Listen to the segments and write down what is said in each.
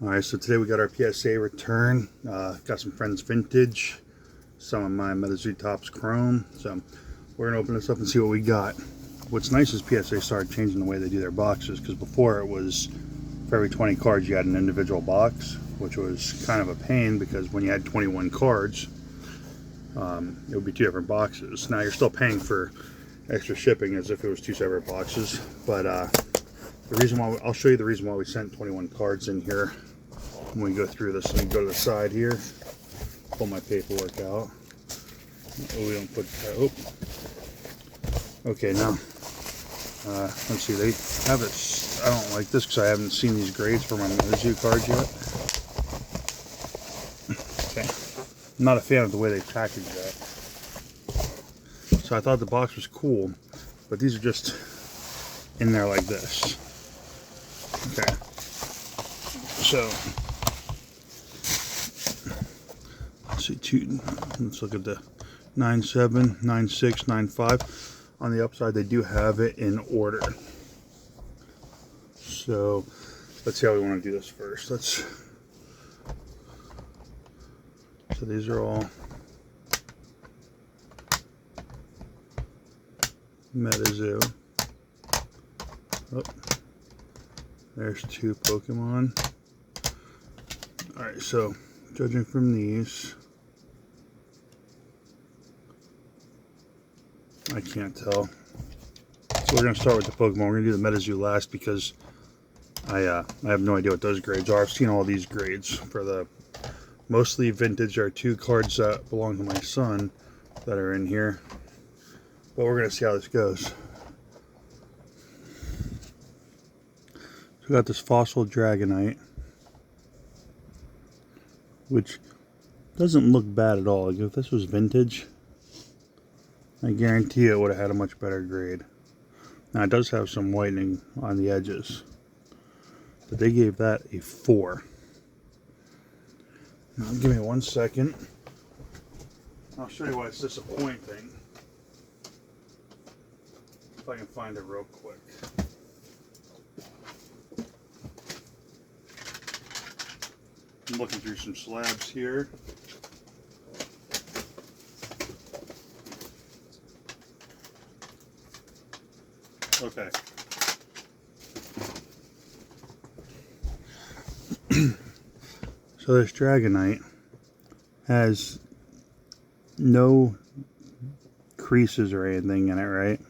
Alright, so today we got our PSA return. Got some friends vintage, some of my Metazoo Tops chrome. So we're going to open this up and see what we got. What's nice is PSA started changing the way they do their boxes, because before it was for every 20 cards you had an individual box, which was kind of a pain because when you had 21 cards, it would be two different boxes. Now you're still paying for extra shipping as if it was two separate boxes, but the reason why I'll show you the reason why we sent 21 cards in here when we go through this. Let me go to the side here, pull my paperwork out. Oh, we don't put oh. Okay, now let's see. They have it. I don't like this because I haven't seen these grades for my Metazoo cards yet. Okay, I'm not a fan of the way they package that. So I thought the box was cool, but these are just in there like this. Okay, so let's see, let's look at the 97, 96, 95. On the upside, they do have it in order. So let's see how we want to do this first. So these are all Metazoo. Oh, there's two Pokemon. Alright, so judging from these, I can't tell. So we're going to start with the Pokemon. We're going to do the Metazoo last because I have no idea what those grades are. I've seen all these grades for the mostly vintage. There are two cards that belong to my son that are in here. But we're going to see how this goes. So we got this Fossil Dragonite, which doesn't look bad at all. Like if this was vintage, I guarantee it would have had a much better grade. Now it does have some whitening on the edges, but they gave that a 4. Now give me 1 second. I'll show you why it's disappointing. If I can find it real quick. I'm looking through some slabs here. Okay. So this Dragonite has no creases or anything in it, right?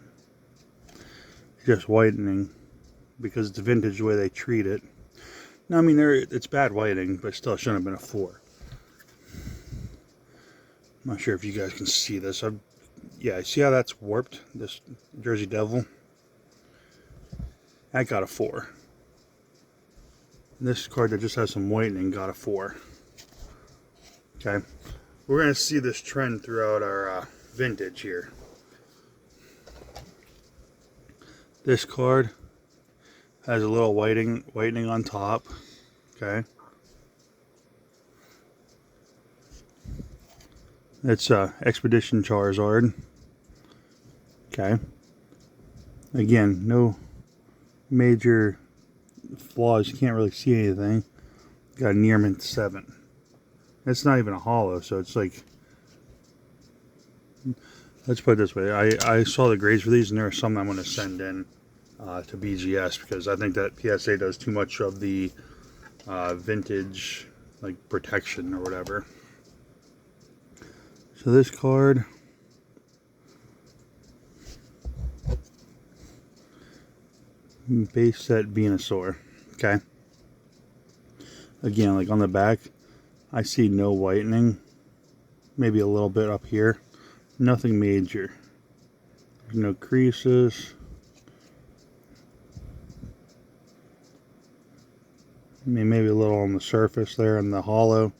Just whitening because it's vintage the way they treat it. Now, I mean, it's bad whitening, but still shouldn't have been a 4. I'm not sure if you guys can see this. Yeah, see how that's warped? This Jersey Devil? That got a 4. This card that just has some whitening got a 4. Okay, we're going to see this trend throughout our vintage here. This card has a little whitening on top. Okay, it's Expedition Charizard. Okay, again, no major flaws. You can't really see anything. Got a near mint 7. It's not even a holo, so it's like, let's put it this way. I saw the grades for these, and there are some I'm going to send in to BGS because I think that PSA does too much of the vintage like protection or whatever. So this card, base set Venusaur. Okay, again, like on the back I see no whitening, maybe a little bit up here, nothing major. There's no creases. I mean, maybe a little on the surface there in the hollow.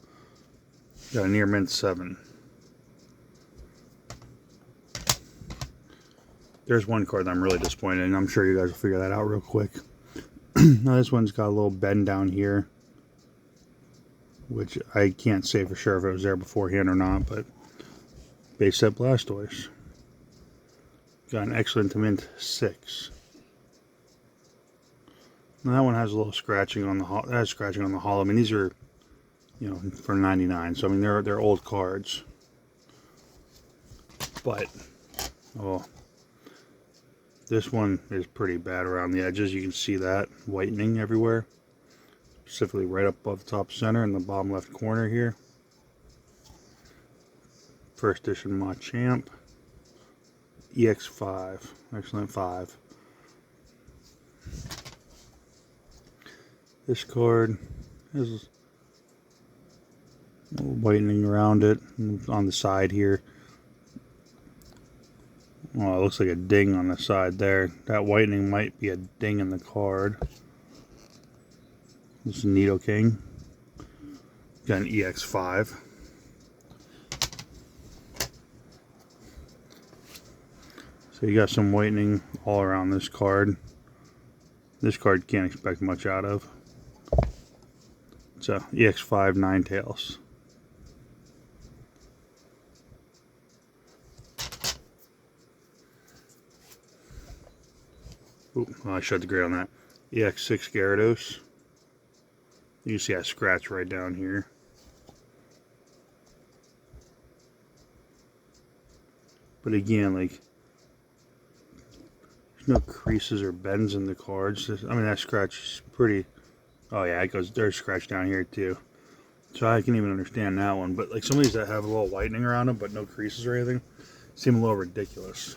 Got a near mint 7. There's one card that I'm really disappointed in. I'm sure you guys will figure that out real quick. Now this one's got a little bend down here, which I can't say for sure if it was there beforehand or not, but base set Blastoise. Got an excellent mint 6. Now that one has a little scratching on the hollow. I mean, these are, you know, for 99. So I mean, they're old cards. But oh, this one is pretty bad around the edges. You can see that whitening everywhere, specifically right up above the top center in the bottom left corner here. First edition Machamp EX5, excellent 5. This card has a little whitening around it on the side here. Oh, it looks like a ding on the side there. That whitening might be a ding in the card. This is Nidoking. Got an EX5. So you got some whitening all around this card. This card can't expect much out of. It's a EX5 Ninetales. Ooh, oh, I shut the grade on that. EX6 Gyarados. You can see I scratch right down here. But again, like, there's no creases or bends in the cards. I mean, that scratch is pretty. Oh yeah, it goes. There's scratch down here too. So I can even understand that one. But like some of these that have a little whitening around them, but no creases or anything, seem a little ridiculous.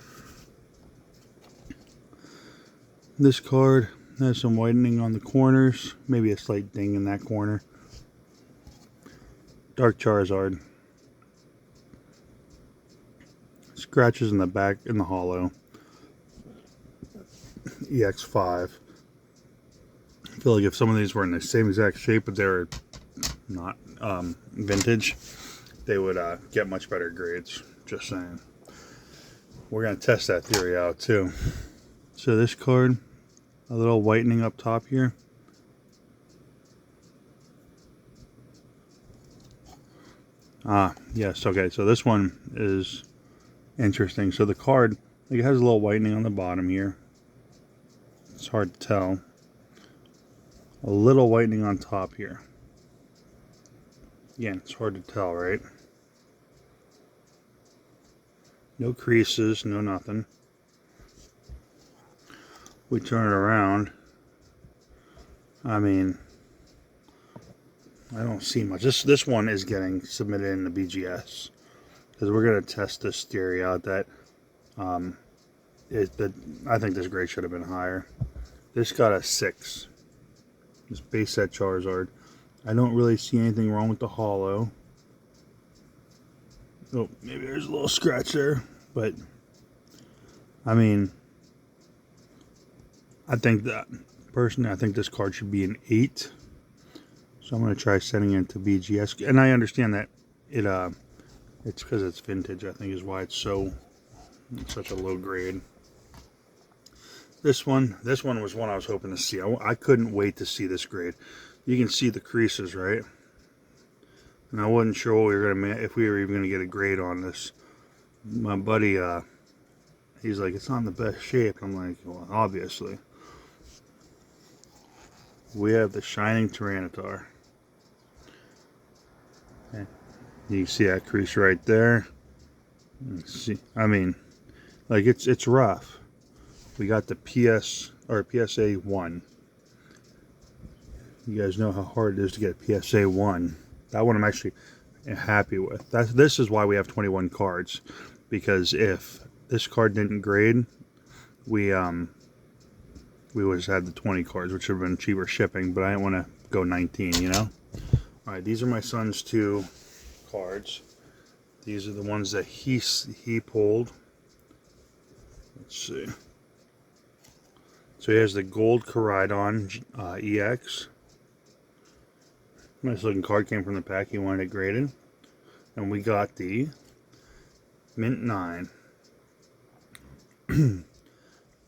This card has some whitening on the corners, maybe a slight ding in that corner. Dark Charizard. Scratches in the back, in the hollow. EX5. I feel like if some of these were in the same exact shape, but they were not vintage, they would get much better grades. Just saying. We're going to test that theory out too. So this card, a little whitening up top here. Ah, yes, okay, so this one is interesting. So the card, like, it has a little whitening on the bottom here. It's hard to tell. A little whitening on top here. Again, it's hard to tell, right? No creases, no nothing. We turn it around. I mean, I don't see much. This one is getting submitted in the BGS because we're going to test this theory out that I think this grade should have been higher. This got a 6. This base set Charizard. I don't really see anything wrong with the hollow. Oh, maybe there's a little scratch there, but I mean, I think that personally, I think this card should be an 8. So I'm going to try sending it to BGS, and I understand that it's because it's vintage. I think is why it's such a low grade. This one was one I was hoping to see. I couldn't wait to see this grade. You can see the creases, right? And I wasn't sure what we were gonna, if we were even gonna get a grade on this. My buddy, he's like, it's not in the best shape. I'm like, well, obviously. We have the Shining Tyranitar. Okay. You can see that crease right there. See, I mean, like it's rough. We got the PSA 1. You guys know how hard it is to get a PSA 1. That one I'm actually happy with. This is why we have 21 cards, because if this card didn't grade, we would have had the 20 cards, which would have been cheaper shipping. But I didn't want to go 19, you know. All right, these are my son's 2 cards. These are the ones that he pulled. Let's see. So he has the Gold Koridon EX. Nice looking card, came from the pack. He wanted it graded. And we got the Mint 9. And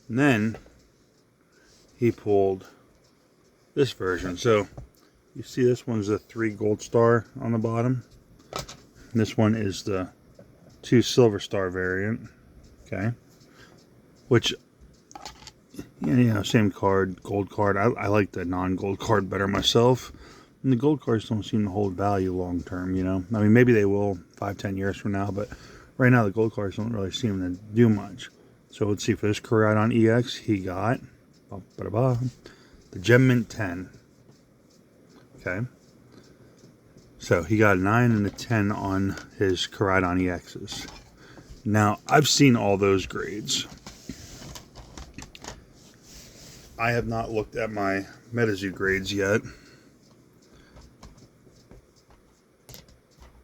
then he pulled this version. So you see this one's a 3 gold star on the bottom. And this one is the 2 silver star variant. Okay. Which, Yeah, you know, same card, gold card. I like the non-gold card better myself. And the gold cards don't seem to hold value long term, you know. I mean, maybe they will 5-10 years from now, but right now the gold cards don't really seem to do much. So let's see, for this career on EX, he got the Gem Mint 10. Okay. So he got a 9 and a 10 on his Caridon EXs. Now, I've seen all those grades. I have not looked at my MetaZoo grades yet,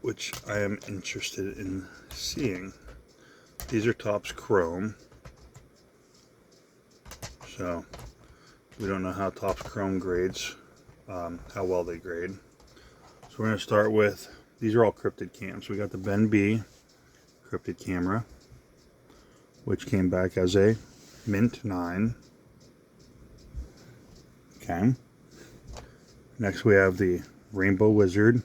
which I am interested in seeing. These are Topps Chrome. So, we don't know how Topps Chrome grades, how well they grade. So we're going to start with, these are all cryptid cams. We got the Ben B cryptid camera, which came back as a Mint 9. Okay. Next we have the Rainbow Wizard,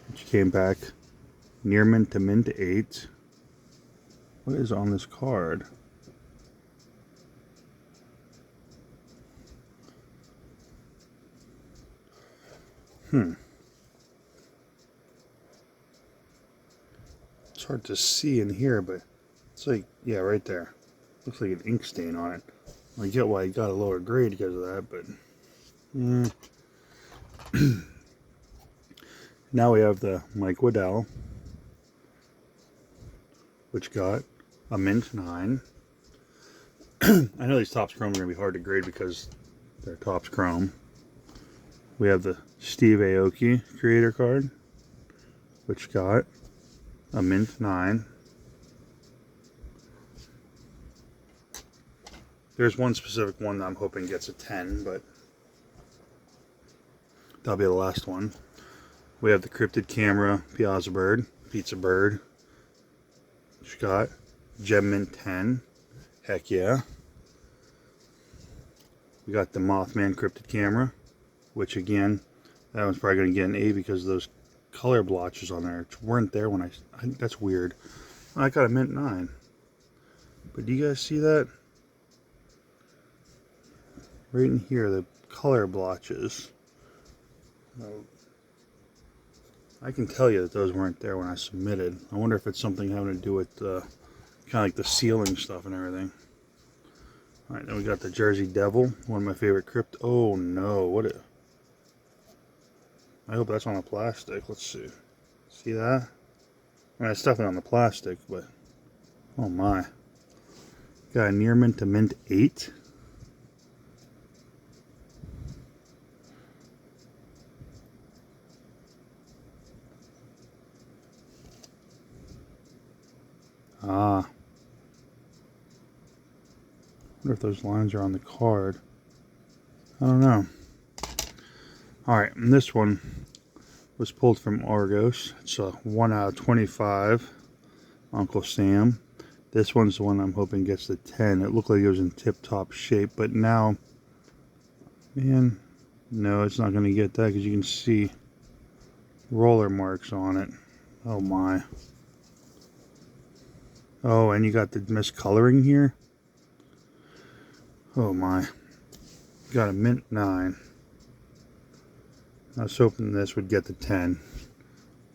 which came back near mint to mint 8. What is on this card? It's hard to see in here, but it's like, yeah, right there. Looks like an ink stain on it. I get why he got a lower grade because of that, but now we have the Mike Waddell, which got a Mint 9. I know these Topps Chrome are going to be hard to grade because they're Topps Chrome. We have the Steve Aoki creator card, which got a Mint 9. There's one specific one that I'm hoping gets a 10, but that'll be the last one. We have the Cryptid Camera Pizza Bird, which got Gem Mint 10. Heck yeah. We got the Mothman Cryptid Camera, which again, that one's probably going to get an A because of those color blotches on there, which weren't there when I that's weird. I got a Mint 9. But do you guys see that? Right in here, the color blotches. I can tell you that those weren't there when I submitted. I wonder if it's something having to do with kind of like the sealing stuff and everything. Alright, then we got the Jersey Devil, one of my favorite crypt. Oh no, what it? I hope that's on the plastic. Let's see. See that? I mean, it's definitely on the plastic, but oh my. Got a near mint to mint 8. Ah. I wonder if those lines are on the card. I don't know. Alright, and this one was pulled from Argos. It's a 1 out of 25. Uncle Sam. This one's the one I'm hoping gets the 10. It looked like it was in tip-top shape, but now, man, no, it's not going to get that because you can see roller marks on it. Oh my. Oh, and you got the miscoloring here. Oh my. Got a Mint 9. I was hoping this would get the 10.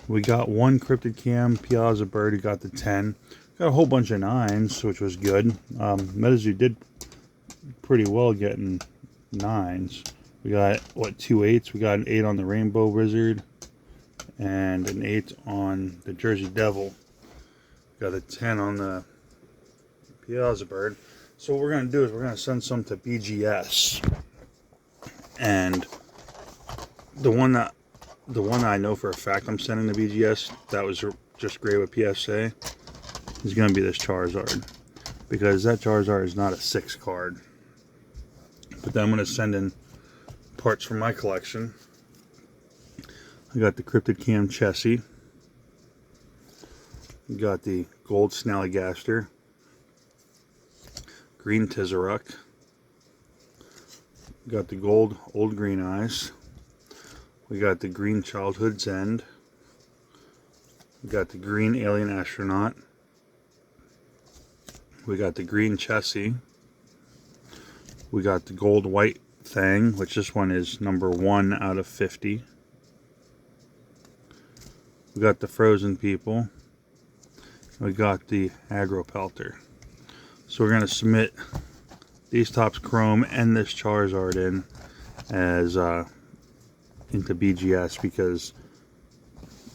We got one Cryptid Cam Piazza Bird who got the 10. Got a whole bunch of 9s, which was good. MetaZoo did pretty well getting 9s. We got, what, 2 8s? We got an 8 on the Rainbow Wizard and an 8 on the Jersey Devil. Got a 10 on the Piazza Bird. So what we're going to do is we're going to send some to BGS. And the one I know for a fact I'm sending to BGS, that was just great with PSA, is going to be this Charizard. Because that Charizard is not a 6 card. But then I'm going to send in parts from my collection. I got the Cryptid Cam Chessie. Got the gold Snallygaster, green Tizaruk, got the gold Old Green Eyes, we got the green Childhood's End, we got the green Alien Astronaut, we got the green Chessie, We got the gold white thing, which this one is number 1 out of 50. We got the frozen people. We got the aggro pelter. So we're going to submit these Topps Chrome and this Charizard in as into BGS, because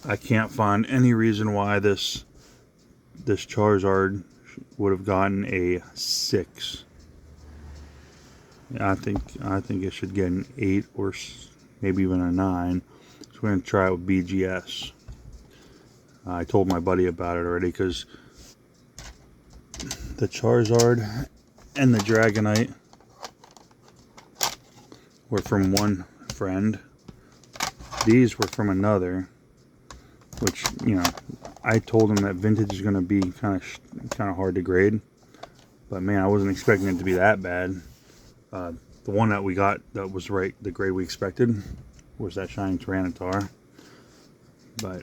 I can't find any reason why this Charizard would have gotten a 6. I think it should get an 8 or maybe even a 9. So we're going to try it with BGS. I told my buddy about it already, because the Charizard and the Dragonite were from one friend. These were from another, which, you know, I told him that vintage is going to be kind of hard to grade, but man, I wasn't expecting it to be that bad. The one that we got that was right, the grade we expected, was that Shining Tyranitar. But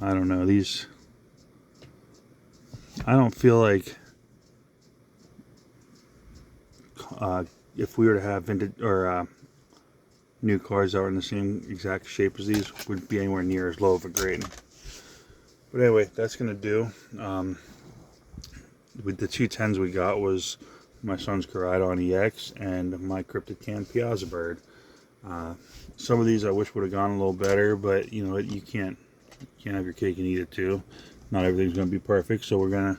I don't know, these, I don't feel like if we were to have vintage or new cars that are in the same exact shape as these, would be anywhere near as low of a grade. But anyway, that's gonna do. With the 210s we got was my son's Koraidon EX and my Cryptid Can Piazza Bird. Some of these I wish would have gone a little better, but you know, you can't have your cake and eat it too. Not everything's gonna be perfect, so we're gonna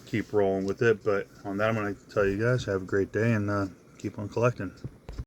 keep rolling with it. But on that, I'm gonna tell you guys, have a great day and keep on collecting.